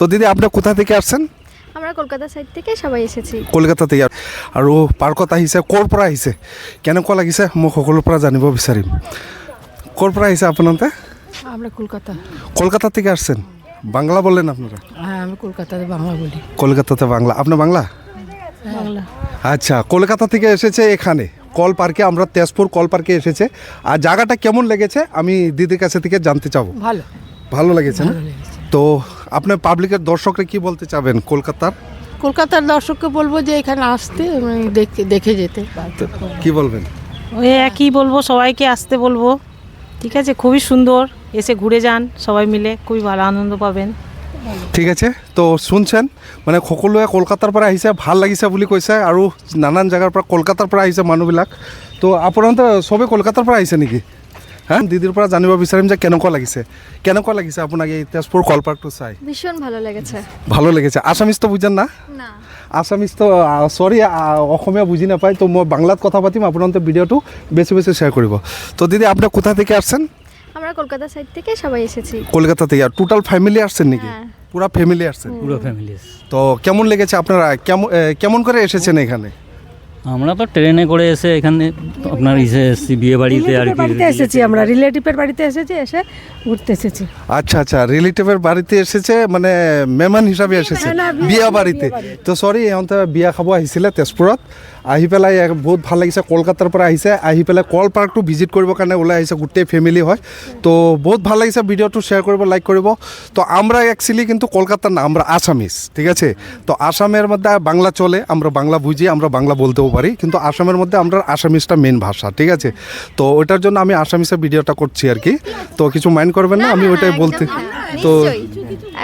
তো দিদি আপনি কোথা থেকে আসছেন? আমরা কলকাতা সাইড থেকে সবাই এসেছি। কলকাতা থেকে আৰু পাৰ্কত আহিছে ক'ৰ পৰা আহিছে কেনেকুৱা লাগিছে মোক সকলোৰ পৰা জানিব বিচাৰিম। ক'ৰ পৰা আহিছে আপোনালোকে? আমরা কলকাতা। কলকাতা থেকে আসছেন, বাংলা বললেন আপনারা? হ্যাঁ, আমি কলকাতাতে বাংলা বলি। কলকাতাতে বাংলা, আপনি বাংলা? বাংলা। আচ্ছা, কলকাতা থেকে এসেছে এখানে কল পার্কে, আমরা তেজপুর কল পার্কে এসেছে। আর জায়গাটা কেমন লেগেছে আমি দিদির কাছে থেকে জানতে চাবো। ভালো। ভালো লেগেছে না? ভালো লেগেছে। তো আপনার পাবলিকের দর্শকরা কি বলতে চাবেন কলকাতার? কলকাতার দর্শককে বলবো যে এখানে আসতে দেখে যেতে। তো কি বলবেন? ওই একই বলবো, সবাইকে আসতে বলবো। ঠিক আছে, খুবই সুন্দর, এসে ঘুরে যান সবাই মিলে, খুবই ভালো আনন্দ পাবেন। ঠিক আছে, তো শুনছেন মানে সকলোৱে কলকাতাৰ পৰা আহিছে, ভাল লাগিছে বুলি কৈছে আৰু নানান জেগাৰ পৰা কলকাতাৰ পৰা আহিছে মানুহবিলাক। তো আপোনালোকে চবেই কলকাতাৰ পৰা আহিছে নেকি? হ্যাঁ, দিদিৰ পৰা জানিব বিচাৰিম যে কেনেকুৱা লাগিছে আপোনাক এই তেজপুৰ কল পাৰ্কটো চাই? ভীষণ ভালো লেগেছে। ভালো লেগেছে। আছামিজ তো বুঝেন না? না, আছামিজ তো সরি, অসমীয়া বুজি নাপায়, তো মই বাংলাত কথা পাতিম, আপোনালোকে ভিডিঅ'টো বেছি বেছি শ্বেয়াৰ কৰিব। তো দিদি আপনি কোথা থেকে আসছেন? আমরা কলকাতা সাইড থেকে সবাই এসেছি। কলকাতা থেকে। আর টোটাল ফ্যামিলি আসছেন নাকি? হ্যাঁ। পুরা ফ্যামিলি আসছেন? পুরো ফ্যামিলি। তো কেমন লেগেছে আপনারা, কেমন করে এসেছেন এখানে? আমরা তো ট্রেনে করে এসে এখানে আপনার এসেছি বিয়ে বাড়িতে আর কি। বাড়িতে এসেছি, আমরা রিলেটিভের বাড়িতে এসেছি, এসে ঘুরতে এসেছি। আচ্ছা আচ্ছা, রিলেটিভের বাড়িতে এসেছে মানে মেহমান হিসাবে এসেছে বিয়া বাড়িতে। তো সরি, ইহঁতে বিয়া খাব আহিছিলে তেজপুৰত, আহি পেলাই বহুত ভাল লাগিছে। কলকাতাৰ পৰা আহিছে, আহি পেলাই কল পাৰ্কটো ভিজিট কৰিবৰ কাৰণে ওলাই আহিছে, গোটেই ফ্যামিলি হয়। তো বহুত ভাল লাগিছে, ভিডিওটো শেয়ার করব, লাইক করব। তো আমরা অ্যাকচুয়ালি কিন্তু কলকাতার না, আমরা আসামিস, ঠিক আছে? তো আসামের মধ্যে বাংলা চলে, আমরা বাংলা বুঝি, আমরা বাংলা বলতেও পারি, কিন্তু আসামের মধ্যে আমরা আসামিসটা মেন ভাষা, ঠিক আছে? তো ওইটার জন্য আমি আসামিসের ভিডিওটা করছি আর কি। তো কিছু মাইন্ড করবেন না, আমি ওইটাই বলতে। তো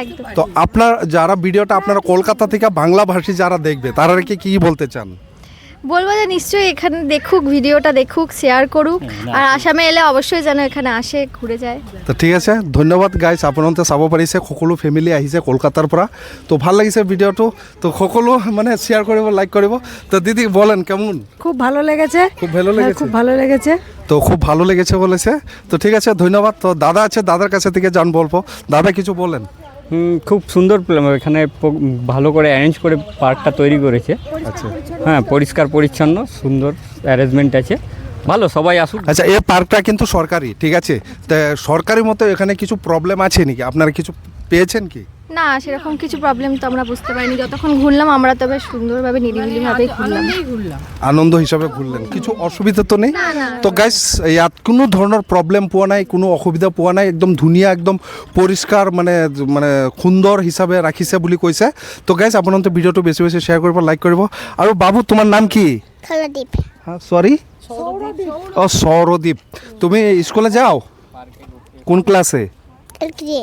একদম। তো আপনার যারা ভিডিওটা আপনারা কলকাতা থেকে বাংলা ভাষী যারা দেখবে তারা কি বলতে চান? বলবো যে নিশ্চয়ই এখানে দেখুক, ভিডিওটা দেখুক, শেয়ার করুক, আর আসামে এলে অবশ্যই যেন এখানে আসে, ঘুরে যায়। তো ঠিক আছে, ধন্যবাদ গাইজ, আপোনালোকে চাব পাৰিছে, সকলো ফেমিলি আহিছে কলকাতাৰ পৰা। তো ভাল লাগিছে ভিডিওটো, তো সকলো মানে শেয়ার কৰিব, লাইক কৰিব। তো দিদি বলেন কেমন? খুব ভালো লেগেছে। খুব ভালো লেগেছে? খুব ভালো লেগেছে। তো খুব ভালো লেগেছে বলেছে। তো ঠিক আছে, ধন্যবাদ। তো দাদা আছে, দাদার কাছে থেকে জান বলবো। দাদা কিছু বলেন। খুব সুন্দর এখানে ভালো করে অ্যারেঞ্জ করে পার্কটা তৈরি করেছে। আচ্ছা হ্যাঁ, পরিষ্কার পরিচ্ছন্ন, সুন্দর অ্যারেঞ্জমেন্ট আছে, ভালো, সবাই আসুক। আচ্ছা, এই পার্কটা কিন্তু সরকারি, ঠিক আছে? তো সরকারি মতো এখানে কিছু প্রবলেম আছে নাকি? আপনারা কিছু পেয়েছেন কি? না, সেরকম কিছু প্রবলেম তো আমরা বুঝতে পারিনি। যতক্ষণ ঘুরলাম আমরা তবে সুন্দরভাবে নিরিবিলিভাবেই ঘুরলাম। আনন্দ হিসাবে ঘুরলেন, কিছু অসুবিধা তো নেই? না, না। তো গাইস, ইয়াত কোনো ধৰণৰ প্ৰব্লেম পোৱা নাই, কোনো অসুবিধা পোৱা নাই, একদম ধুনীয়া, একদম পৰিষ্কাৰ, মানে সুন্দৰ হিচাপে ৰাখিছে বুলি কৈছে। তো গাইস, আপোনালোকে ভিডিঅ'টো বেছি বেছি শ্বেয়াৰ কৰিব, লাইক কৰিব। আৰু বাবু তোমাৰ নাম কি? খালাদীপ। হ্যাঁ, সরি, ও সৌরদীপ। তুমি স্কুলে যাও? কোন ক্লাসে? এলকেজি।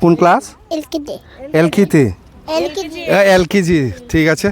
কোন class? LKG. LKG. LKG. LKG, ঠিক আছে।